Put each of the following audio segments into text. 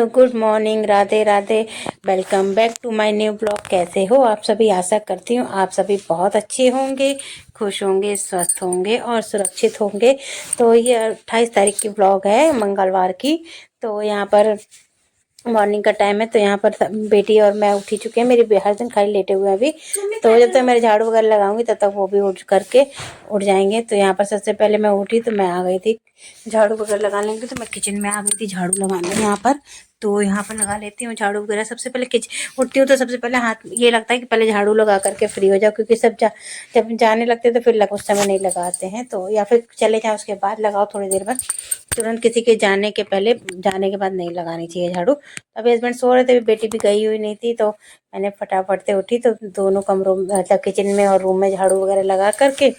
Hello, good morning, Radhe Radhe. Welcome back to my new blog. कैसे हो आप सभी? आशा करती हूँ आप सभी बहुत अच्छे होंगे, खुश होंगे, स्वस्थ होंगे और सुरक्षित होंगे। तो ये 28 तारीख की ब्लॉग है, मंगलवार की। तो यहाँ पर मॉर्निंग का टाइम है। तो यहाँ पर बेटी और मैं उठी चुके हैं। मेरे हस्बैंड खाली लेटे हुए हैं अभी। तो जब तक मैं झाड़ू वगैरह लगाऊंगी तब तक वो भी उठ जाएंगे। तो यहाँ पर सबसे पहले मैं उठी तो मैं आ गई थी झाड़ू वगैरह लगाने के लिए। तो मैं किचन में आ गई थी झाड़ू लगाने यहाँ पर। तो यहाँ पर लगा लेती हूँ झाड़ू वगैरह। सबसे पहले किचन उठती हूँ तो सबसे पहले हाथ ये लगता है कि पहले झाड़ू लगा करके फ्री हो जाओ, क्योंकि जब जाने लगते तो फिर उस समय नहीं लगाते हैं। तो या फिर चले जाओ उसके बाद लगाओ थोड़ी देर बाद। तुरंत किसी के जाने के बाद नहीं लगानी चाहिए झाड़ू। अभी हस्बैंड सो रहे थे, बेटी भी गई हुई नहीं थी। तो मैंने फटाफट से उठी तो दोनों कमरों मतलब किचन में और रूम में झाड़ू वगैरह लगा करके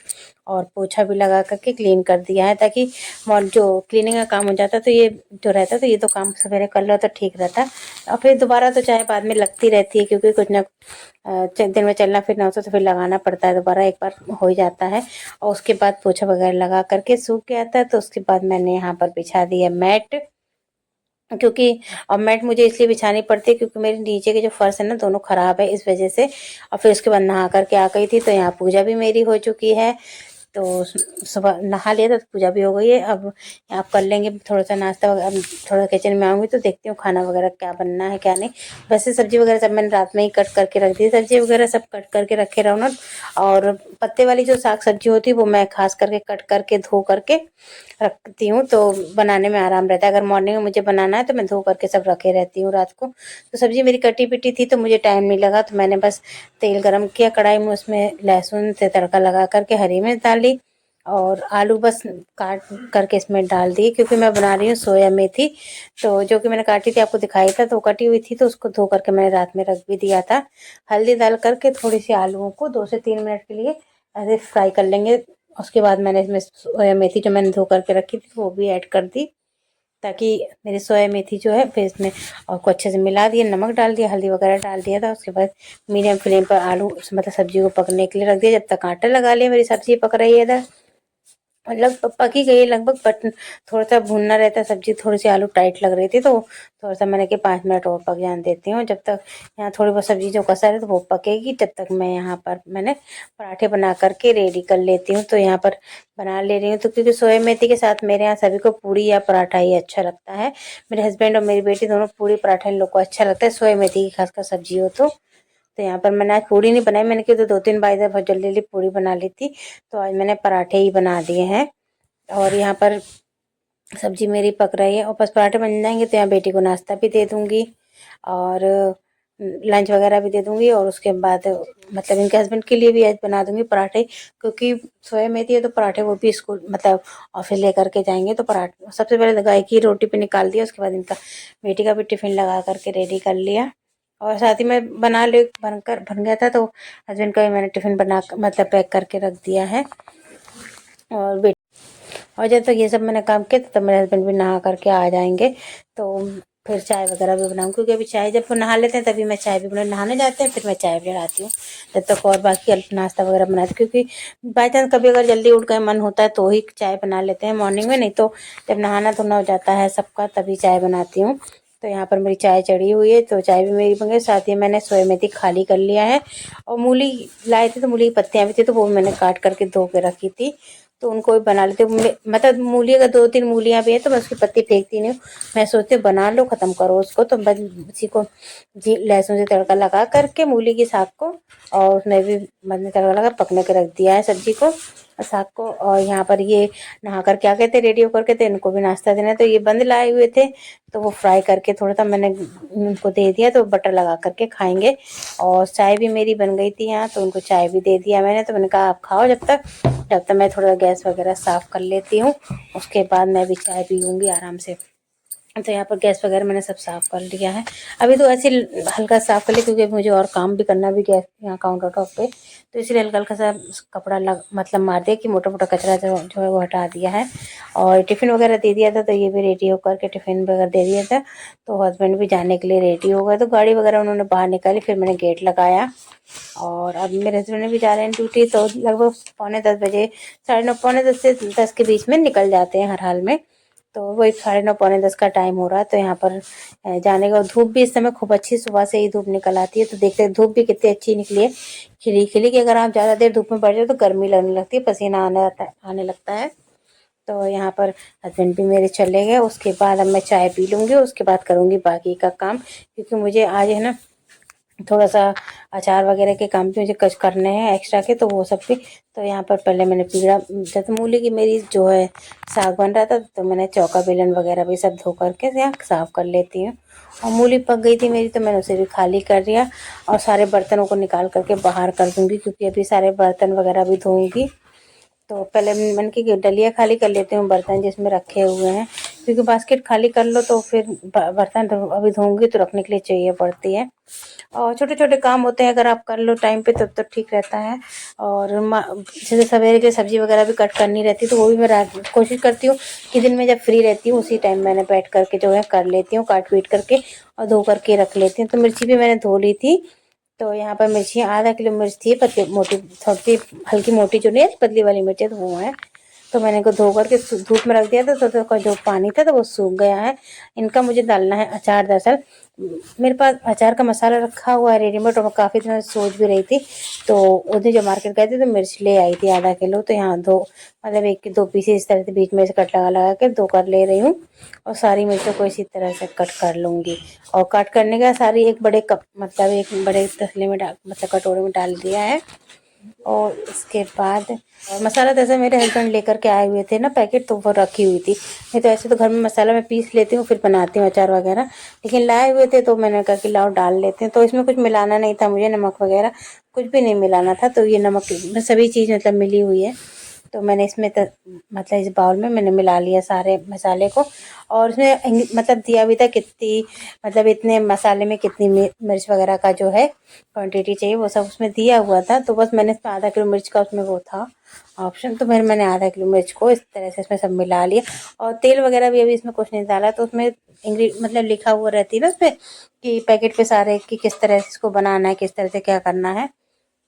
और पोछा भी लगा करके क्लीन कर दिया है, ताकि जो क्लीनिंग का काम हो जाता तो ये जो रहता तो ये तो काम सवेरे कर लो तो ठीक रहता। और फिर दोबारा तो चाहे बाद में लगती रहती है, क्योंकि कुछ ना दिन में चलना फिरना होता तो फिर लगाना पड़ता है दोबारा। एक बार हो ही जाता है और उसके बाद पोछा वगैरह लगा करके सूख गया था। तो उसके बाद मैंने यहाँ पर बिछा दिया मैट, क्योंकि अब मैट मुझे इसलिए बिछानी पड़ती है क्योंकि मेरे नीचे के जो फर्श है ना दोनों खराब है, इस वजह से। और फिर उसके बाद नहा करके आ गई थी। तो यहाँ पूजा भी मेरी हो चुकी है। तो सुबह नहा लिया था तो पूजा भी हो गई है। अब आप कर लेंगे थोड़ा सा नाश्ता वगैरह। अब थोड़ा किचन में आऊँगी तो देखती हूँ खाना वगैरह क्या बनना है क्या नहीं। वैसे सब्जी वगैरह सब मैंने रात में ही कट करके रख दी। सब्जी वगैरह सब कट करके रखे रहो ना। और पत्ते वाली जो साग सब्जी होती है वो मैं खास करके कट करके धो करके रखती हूँ, तो बनाने में आराम रहता है। अगर मॉर्निंग में मुझे बनाना है तो मैं धो करके सब रखे रहती हूँ रात को। तो सब्जी मेरी कटी पिटी थी तो मुझे टाइम नहीं लगा। तो मैंने बस तेल गरम किया कढ़ाई में, उसमें लहसुन से तड़का लगा करके हरी मिर्च डाली और आलू बस काट करके इसमें डाल दिए, क्योंकि मैं बना रही हूँ सोया मेथी। तो जो कि मैंने काटी थी आपको दिखाई था, तो कटी हुई थी तो उसको धो करके मैंने रात में रख भी दिया था। हल्दी डाल करके थोड़ी सी आलूओं को 2 से 3 मिनट के लिए ऐसे फ्राई कर लेंगे। उसके बाद मैंने इसमें सोया मेथी जो मैंने धो करके रखी थी वो भी ऐड कर दी, ताकि मेरी सोया मेथी जो है फिर इसमें और को अच्छे से मिला दिया, नमक डाल दिया, हल्दी वगैरह डाल दिया था। उसके बाद मीडियम फ्लेम पर आलू मतलब सब्जी को पकने के लिए रख दिया। जब तक आटा लगा लिया, मेरी सब्जी पक रही है इधर, लगभग पक ही गई है लगभग, बट थोड़ा सा भुनना रहता है सब्जी। थोड़ी सी आलू टाइट लग रही थी तो थोड़ा सा मैंने कि 5 मिनट और पक जाने देती हूँ। जब तक यहाँ थोड़ी बहुत सब्जी जो कसा है तो वो पकेगी, तब तक मैं यहाँ पर मैंने पराठे बना करके रेडी कर लेती हूँ। तो यहाँ पर बना ले रही हूँ। तो क्योंकि सोया मेथी के साथ मेरे यहाँ सभी को पूड़ी या पराठा ही अच्छा लगता है। मेरे हस्बैंड और मेरी बेटी दोनों पूड़ी पराठा इन लोग को अच्छा लगता है, सोया मेथी की खासकर सब्जी हो तो यहाँ पर मैंने आज पूड़ी नहीं बनाई। मैंने क्यों तो 2-3 बार इधर बहुत जल्दी जल्दी पूड़ी बना ली थी, तो आज मैंने पराठे ही बना दिए हैं। और यहाँ पर सब्जी मेरी पक रही है और बस पराठे बन जाएंगे तो यहाँ बेटी को नाश्ता भी दे दूँगी और लंच वगैरह भी दे दूँगी। और उसके बाद मतलब इनके हस्बैंड के लिए भी आज बना दूँगी पराठे, क्योंकि सोया मेथी है तो पराठे वो भी स्कूल मतलब ऑफिस लेकर के जाएंगे। तो पराठे सबसे पहले गाय की रोटी पे निकाल दिया, उसके बाद इनका बेटी का भी टिफ़िन लगा करके रेडी कर लिया। और साथ ही में बन गया था तो हस्बैंड का भी मैंने टिफ़िन बना मतलब पैक करके रख दिया है। और जब तक ये सब मैंने काम किया तब मेरे हस्बैंड भी नहा करके आ जाएंगे। तो फिर चाय वगैरह भी बनाऊँ, क्योंकि अभी चाय जब वो नहा लेते हैं तभी मैं चाय भी नहाने जाते हैं फिर मैं चाय भी बनाती हूँ। तब तक और बाकी नाश्ता वगैरह बनाती हूँ, क्योंकि बाई चांस कभी अगर जल्दी उठ गए मन होता है तो ही चाय बना लेते हैं मॉर्निंग में, नहीं तो जब नहाना धोना हो जाता है सबका तभी चाय बनाती हूँ। तो यहाँ पर मेरी चाय चढ़ी हुई है तो चाय भी मेरी बन गई। साथ ही मैंने सोया मेथी खाली कर लिया है और मूली लाए थे तो मूली की पत्तियाँ भी थी तो वो मैंने काट करके धो के रखी थी, तो उनको भी बना लेते मतलब मूली अगर 2-3 मूलियाँ भी है तो मैं उसकी पत्ती फेंकती नहीं हूँ। मैं सोचती हूँ बना लो ख़त्म करो उसको। तो बस उसी को जी लहसुन से तड़का लगा करके मूली की साग को और उसमें भी मैंने तड़का लगा पकने के रख दिया है सब्जी को और साग को। और यहाँ पर ये नहा करके आ गए थे, रेडी होकर के थे, इनको भी नाश्ता देना तो ये बंद लाए हुए थे तो वो फ्राई करके थोड़ा सा मैंने उनको दे दिया तो बटर लगा करके खाएंगे। और चाय भी मेरी बन गई थी यहाँ तो उनको चाय भी दे दिया मैंने। तो मैंने कहा आप खाओ जब तक मैं थोड़ा गैस वगैरह साफ़ कर लेती हूँ, उसके बाद मैं भी चाय पीऊँगी आराम से। तो यहाँ पर गैस वगैरह मैंने सब साफ़ कर लिया है। अभी तो ऐसे हल्का साफ़ कर लिया क्योंकि मुझे और काम भी करना भी गैस यहाँ काउंटर टॉप पे, तो इसलिए हल्का हल्का सा कपड़ा मतलब मार दिया कि मोटा मोटा कचरा जो है वो हटा दिया है। और टिफ़िन वगैरह दे दिया था तो ये भी रेडी होकर के टिफ़िन वगैरह दे दिया था। तो हस्बैंड भी जाने के लिए रेडी हो गए तो गाड़ी वगैरह उन्होंने बाहर निकाली, फिर मैंने गेट लगाया। और अब मेरे हस्बैंड भी जा रहे हैं ड्यूटी तो लगभग 9:45 बजे 9:30 पौने 10 से 10 के बीच में निकल जाते हैं हर हाल में। तो वही 9:30 पौने 10 का टाइम हो रहा है। तो यहाँ पर जाने का, धूप भी इस समय खूब अच्छी, सुबह से ही धूप निकल आती है। तो देखते हैं धूप भी कितनी अच्छी निकली है, खिली खिली कि अगर आप ज़्यादा देर धूप में बैठ जाओ तो गर्मी लगने लगती है, पसीना आने लगता है। तो यहाँ पर हस्बैंड भी मेरे चले गए। उसके बाद अब मैं चाय पी लूँगी, उसके बाद करूँगी बाकी का काम, क्योंकि मुझे आज है ना थोड़ा सा अचार वगैरह के काम भी मुझे कुछ करने हैं एक्स्ट्रा के, तो वो सब भी। तो यहाँ पर पहले मैंने पीड़ा, जैसे मूली की मेरी जो है साग बन रहा था, तो मैंने चौका बेलन वगैरह भी सब धो करके यहाँ साफ कर लेती हूँ। और मूली पक गई थी मेरी, तो मैंने उसे भी खाली कर दिया और सारे बर्तनों को निकाल करके बाहर कर दूँगी, क्योंकि अभी सारे बर्तन वगैरह भी धोऊँगी। तो पहले मैंने की डलिया खाली कर लेती हूँ, बर्तन जिसमें रखे हुए हैं, क्योंकि बास्केट खाली कर लो तो फिर बर्तन अभी धोऊंगी तो रखने के लिए चाहिए पड़ती है। और छोटे छोटे काम होते हैं, अगर आप कर लो टाइम पे तब तो ठीक रहता है। और जैसे सवेरे के सब्जी वगैरह भी कट करनी रहती है, तो वो भी मैं कोशिश करती हूँ कि दिन में जब फ्री रहती हूँ उसी टाइम मैंने बैठ करके जो है कर लेती हूँ, काट पीट करके और धो करके रख लेती हूँ। तो मिर्ची भी मैंने धो ली थी। तो यहाँ पर मिर्चियाँ आधा किलो मिर्च थी, पतली मोटी, थोड़ी हल्की मोटी जो नहीं है, पतली वाली मिर्ची, तो वो है। तो मैंने इनको धो करके धूप में रख दिया था, तो जो पानी था तो वो सूख गया है। इनका मुझे डालना है अचार। दरअसल मेरे पास अचार का मसाला रखा हुआ है रेडीमेड, और मैं काफ़ी दिनों से सोच भी रही थी। तो उस दिन जब मार्केट गए थे तो मिर्च ले आई थी आधा किलो। तो यहाँ दो, मतलब 1 के 2 पीस इस तरह से बीच में से कट लगा लगा के 2 कर ले रही हूँ, और सारी मिर्चों को इसी तरह से कट कर लूँगी। और कट करने का सारी एक बड़े कप, मतलब एक बड़े तसले में डाल, मतलब कटोरे में डाल दिया है। और इसके बाद मसाला जैसे मेरे हस्बैंड लेकर के आए हुए थे ना पैकेट, तो वो रखी हुई थी। नहीं तो ऐसे तो घर में मसाला मैं पीस लेती हूँ फिर बनाती हूँ अचार वगैरह, लेकिन लाए हुए थे तो मैंने कहा कि लाओ डाल लेते हैं। तो इसमें कुछ मिलाना नहीं था मुझे, नमक वगैरह कुछ भी नहीं मिलाना था। तो ये नमक सभी चीज़ मतलब मिली हुई है। तो मैंने इसमें मतलब इस बाउल में मैंने मिला लिया सारे मसाले को। और उसमें मतलब दिया भी था कितनी, मतलब इतने मसाले में कितनी मिर्च वगैरह का जो है क्वांटिटी चाहिए, वो सब उसमें दिया हुआ था। तो बस मैंने इसमें आधा किलो मिर्च का उसमें वो था ऑप्शन, तो मैंने आधा किलो मिर्च को इस तरह से इसमें सब मिला लिया। और तेल वगैरह भी अभी इसमें कुछ नहीं डाला। तो उसमें मतलब लिखा हुआ रहती है ना उसमें कि पैकेट पे सारे कि किस तरह से इसको बनाना है, किस तरह से क्या करना है।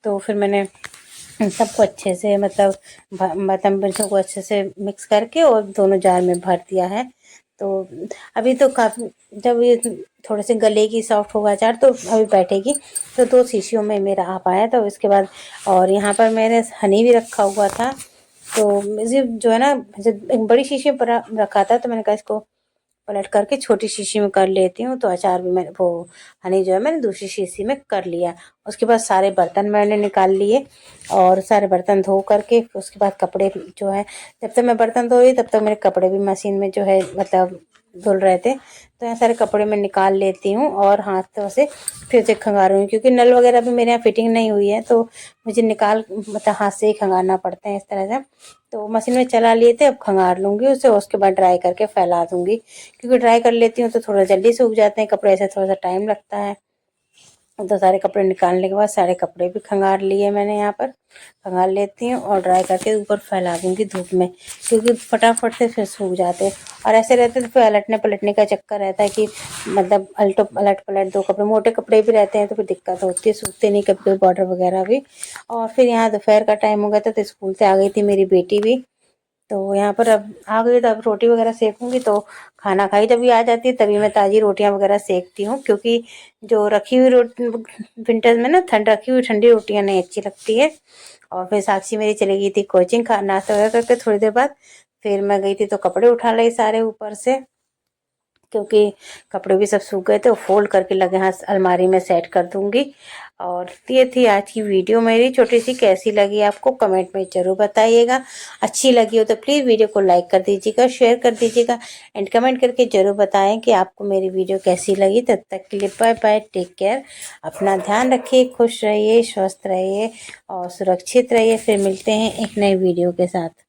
तो फिर मैंने सबको अच्छे से मतलब मिर्चों को अच्छे से मिक्स करके और दोनों जार में भर दिया है। तो अभी तो काफ़ी, जब ये थोड़े से गलेगी, सॉफ्ट होगा अचार तो अभी बैठेगी। तो 2 शीशियों में मेरा आ पाया। तो इसके बाद और यहाँ पर मैंने हनी भी रखा हुआ था। तो मुझे जो है ना, एक बड़ी शीशी पर रखा था, तो मैंने कहा इसको पलट करके छोटी शीशी में कर लेती हूँ। तो अचार भी मैं वो हनी जो है मैंने दूसरी शीशी में कर लिया। उसके बाद सारे बर्तन मैंने निकाल लिए, और सारे बर्तन धो करके उसके बाद कपड़े जो है, जब तक मैं बर्तन धो रही तब तक मेरे कपड़े भी मशीन में जो है मतलब धुल रहे थे। तो यहाँ सारे कपड़े मैं निकाल लेती हूँ और हाथों से फिर से खंगारूँगी, क्योंकि नल वगैरह भी मेरे यहाँ फिटिंग नहीं हुई है, तो मुझे निकाल मतलब हाथ से ही खंगारना पड़ता है इस तरह से। तो मशीन में चला लिए थे, अब खंगार लूँगी उसे, उसके बाद ड्राई करके फैला दूँगी, क्योंकि ड्राई कर लेती हूँ तो थोड़ा जल्दी सूख जाते हैं कपड़े, ऐसे थोड़ा सा टाइम लगता है। तो सारे कपड़े निकालने के बाद सारे कपड़े भी खंगार लिए मैंने, यहाँ पर खंगार लेती हूँ और ड्राई करके ऊपर फैला दूँगी धूप में, क्योंकि फटाफट से फिर सूख जाते हैं। और ऐसे रहते तो फिर अलटने पलटने का चक्कर रहता है कि मतलब अलट पलट दो, कपड़े मोटे कपड़े भी रहते हैं तो फिर दिक्कत होती है, सूखते नहीं कभी बॉर्डर वगैरह भी। और फिर यहाँ दोपहर का टाइम हो गया था, तो स्कूल से आ गई थी मेरी बेटी भी। तो यहाँ पर अब आ गई, तो अब रोटी वगैरह सेकूँगी। तो खाना खाई जब आ जाती है तभी मैं ताज़ी रोटियाँ वगैरह सेकती हूँ, क्योंकि जो रखी हुई रोटी विंटर्स में ना रखी हुई ठंडी रोटियाँ नहीं अच्छी लगती है। और फिर साक्षी मेरी चली गई थी कोचिंग, नाश्ता वगैरह करके थोड़ी देर बाद फिर मैं गई थी, तो कपड़े उठा लाई सारे ऊपर से, क्योंकि कपड़े भी सब सूख गए थे। वो फोल्ड करके लगे हाथ अलमारी में सेट कर दूंगी। और ये थी आज की वीडियो मेरी छोटी सी, कैसी लगी आपको कमेंट में ज़रूर बताइएगा। अच्छी लगी हो तो प्लीज़ वीडियो को लाइक कर दीजिएगा, शेयर कर दीजिएगा, एंड कमेंट करके ज़रूर बताएं कि आपको मेरी वीडियो कैसी लगी। तब तक के लिए बाय बाय, टेक केयर, अपना ध्यान रखिए, खुश रहिए, स्वस्थ रहिए और सुरक्षित रहिए। फिर मिलते हैं एक नई वीडियो के साथ।